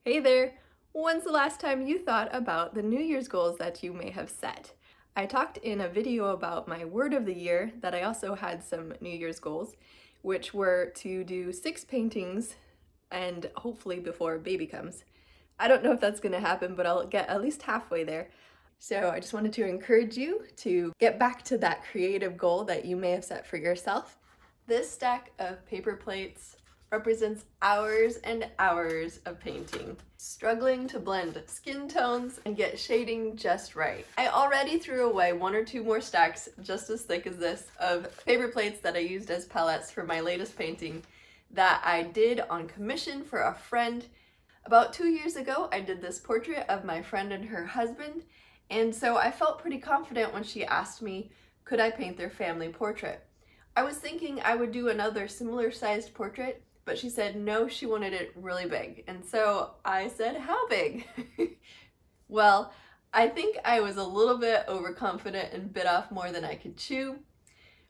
Hey there! When's the last time you thought about the New Year's goals that you may have set? I talked in a video about my word of the year that I also had some New Year's goals, which were to do 6 paintings and hopefully before baby comes. I don't know if that's gonna happen, but I'll get at least halfway there. So I just wanted to encourage you to get back to that creative goal that you may have set for yourself. This stack of paper plates represents hours and hours of painting, struggling to blend skin tones and get shading just right. I already threw away 1 or 2 more stacks just as thick as this of paper plates that I used as palettes for my latest painting that I did on commission for a friend. About 2 years ago, I did this portrait of my friend and her husband, and so I felt pretty confident when she asked me, could I paint their family portrait? I was thinking I would do another similar sized portrait, but she said no, she wanted it really big. And so I said, how big? Well, I think I was a little bit overconfident and bit off more than I could chew,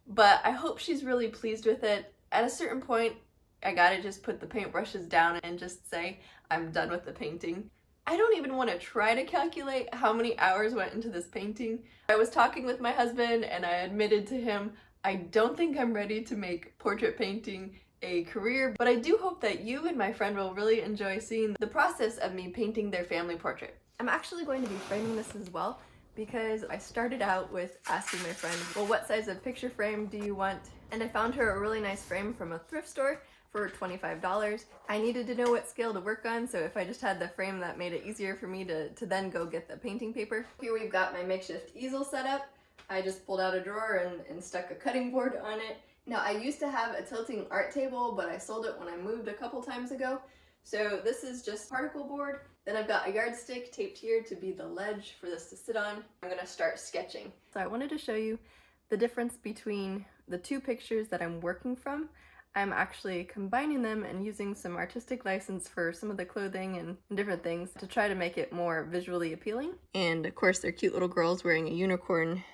but I hope she's really pleased with it. At a certain point, I gotta just put the paintbrushes down and just say, I'm done with the painting. I don't even want to try to calculate how many hours went into this painting. I was talking with my husband and I admitted to him, I don't think I'm ready to make portrait painting a career, but I do hope that you and my friend will really enjoy seeing the process of me painting their family portrait. I'm actually going to be framing this as well because I started out with asking my friend, well, what size of picture frame do you want? And I found her a really nice frame from a thrift store for $25. I needed to know what scale to work on, so if I just had the frame, that made it easier for me to then go get the painting paper. Here we've got my makeshift easel set up. I just pulled out a drawer and stuck a cutting board on it. Now, I used to have a tilting art table, but I sold it when I moved a couple times ago. So this is just particle board. Then I've got a yardstick taped here to be the ledge for this to sit on. I'm gonna start sketching. So I wanted to show you the difference between the 2 pictures that I'm working from. I'm actually combining them and using some artistic license for some of the clothing and different things to try to make it more visually appealing. And of course, they're cute little girls wearing a unicorn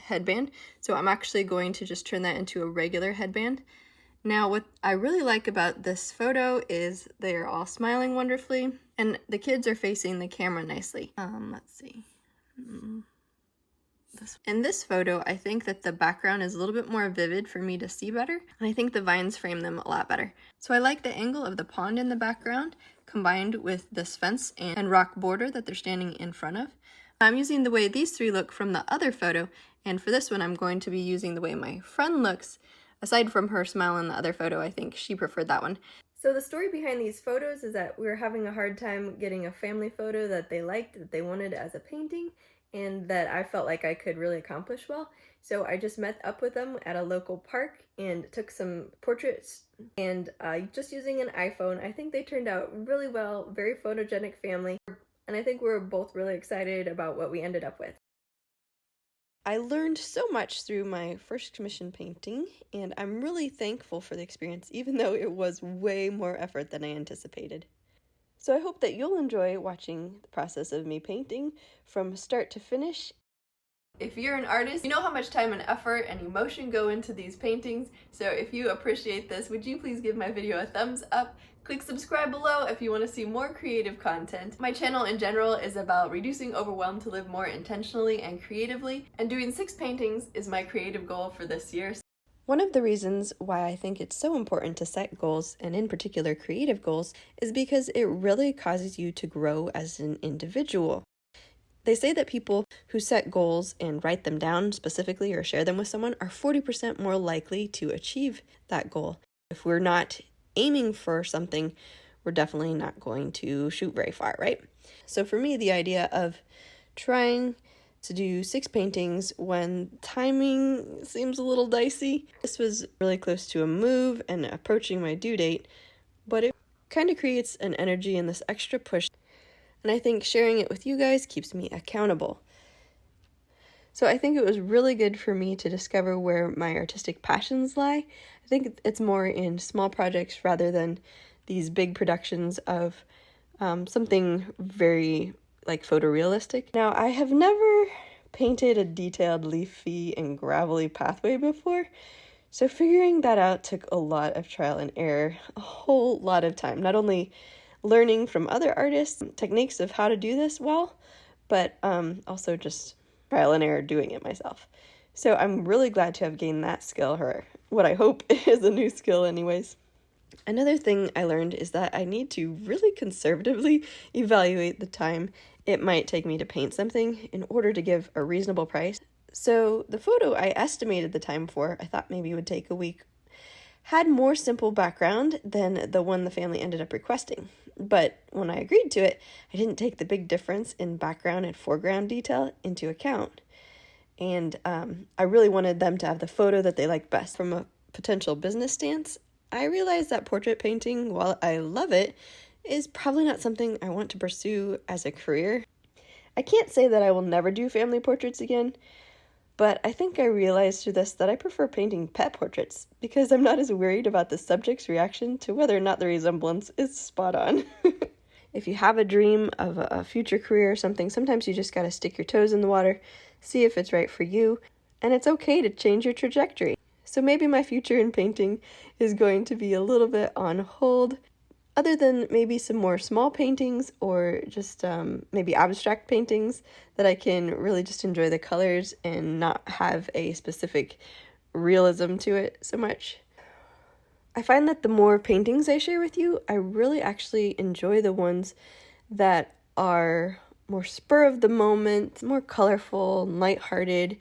headband, so I'm actually going to just turn that into a regular headband. Now, what I really like about this photo is they're all smiling wonderfully, and the kids are facing the camera nicely. Let's see. In this photo, I think that the background is a little bit more vivid for me to see better, and I think the vines frame them a lot better. So I like the angle of the pond in the background, combined with this fence and rock border that they're standing in front of. I'm using the way these 3 look from the other photo, and for this one I'm going to be using the way my friend looks. Aside from her smile in the other photo, I think she preferred that one. So the story behind these photos is that we were having a hard time getting a family photo that they liked, that they wanted as a painting, and that I felt like I could really accomplish well. So I just met up with them at a local park and took some portraits, and just using an iPhone, I think they turned out really well, very photogenic family. And I think we're both really excited about what we ended up with. I learned so much through my first commission painting, and I'm really thankful for the experience, even though it was way more effort than I anticipated. So I hope that you'll enjoy watching the process of me painting from start to finish. If you're an artist, you know how much time and effort and emotion go into these paintings, so if you appreciate this, would you please give my video a thumbs up? Click subscribe below if you want to see more creative content. My channel in general is about reducing overwhelm to live more intentionally and creatively, and doing 6 paintings is my creative goal for this year. One of the reasons why I think it's so important to set goals, and in particular creative goals, is because it really causes you to grow as an individual. They say that people who set goals and write them down specifically or share them with someone are 40% more likely to achieve that goal. If we're not aiming for something, we're definitely not going to shoot very far, right? So for me, the idea of trying to do 6 paintings when timing seems a little dicey. This was really close to a move and approaching my due date, but it kind of creates an energy and this extra push. And I think sharing it with you guys keeps me accountable. So I think it was really good for me to discover where my artistic passions lie. I think it's more in small projects rather than these big productions of something very like photorealistic. Now, I have never painted a detailed leafy and gravelly pathway before, so figuring that out took a lot of trial and error, a whole lot of time. Not only learning from other artists, techniques of how to do this well, but also just trial and error doing it myself. So I'm really glad to have gained that skill, or what I hope is a new skill anyways. Another thing I learned is that I need to really conservatively evaluate the time it might take me to paint something in order to give a reasonable price. So the photo I estimated the time for, I thought maybe would take a week, had more simple background than the one the family ended up requesting. But when I agreed to it, I didn't take the big difference in background and foreground detail into account. And I really wanted them to have the photo that they liked best. From a potential business stance, I realized that portrait painting, while I love it, is probably not something I want to pursue as a career. I can't say that I will never do family portraits again, but I think I realized through this that I prefer painting pet portraits because I'm not as worried about the subject's reaction to whether or not the resemblance is spot on. If you have a dream of a future career or something, sometimes you just gotta stick your toes in the water, see if it's right for you, and it's okay to change your trajectory. So maybe my future in painting is going to be a little bit on hold, other than maybe some more small paintings or just maybe abstract paintings that I can really just enjoy the colors and not have a specific realism to it so much. I find that the more paintings I share with you, I really actually enjoy the ones that are more spur of the moment, more colorful, lighthearted,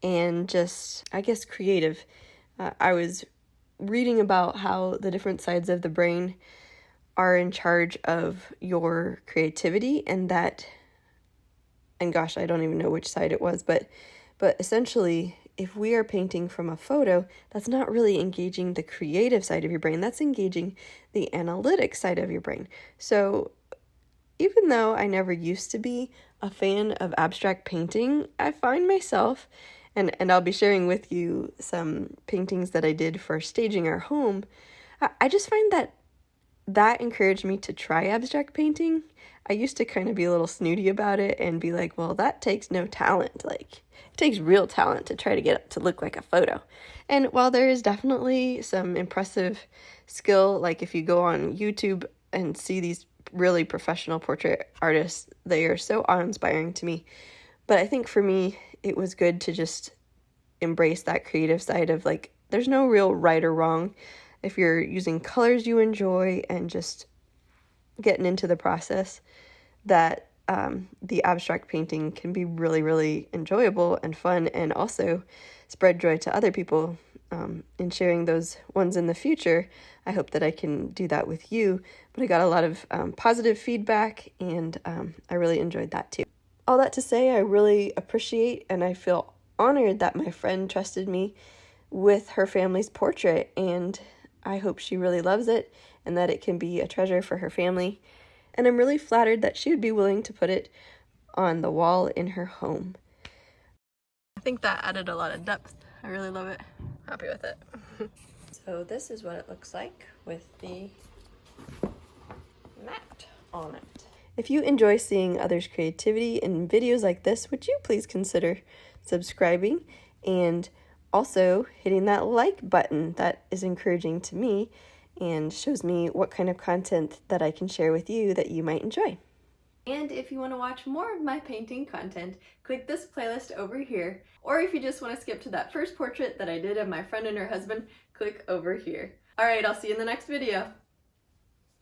and just, I guess, creative. I was reading about how the different sides of the brain are in charge of your creativity, and gosh, I don't even know which side it was, but essentially, if we are painting from a photo, that's not really engaging the creative side of your brain, that's engaging the analytic side of your brain. So even though I never used to be a fan of abstract painting, I find myself, and I'll be sharing with you some paintings that I did for staging our home, I just find that encouraged me to try abstract painting. I used to kind of be a little snooty about it and be like, well, that takes no talent. Like, it takes real talent to try to get it to look like a photo. And while there is definitely some impressive skill, like if you go on YouTube and see these really professional portrait artists, they are so awe-inspiring to me. But I think for me, it was good to just embrace that creative side of like, there's no real right or wrong. If you're using colors you enjoy and just getting into the process, that the abstract painting can be really, really enjoyable and fun, and also spread joy to other people. In sharing those ones in the future, I hope that I can do that with you. But I got a lot of positive feedback, and I really enjoyed that too. All that to say, I really appreciate and I feel honored that my friend trusted me with her family's portrait, and I hope she really loves it and that it can be a treasure for her family. And I'm really flattered that she would be willing to put it on the wall in her home. I think that added a lot of depth. I really love it. Happy with it. So this is what it looks like with the mat on it. If you enjoy seeing others' creativity in videos like this, would you please consider subscribing and also hitting that like button? That is encouraging to me and shows me what kind of content that I can share with you that you might enjoy. And if you want to watch more of my painting content, click this playlist over here. Or if you just want to skip to that first portrait that I did of my friend and her husband, click over here. Alright, I'll see you in the next video.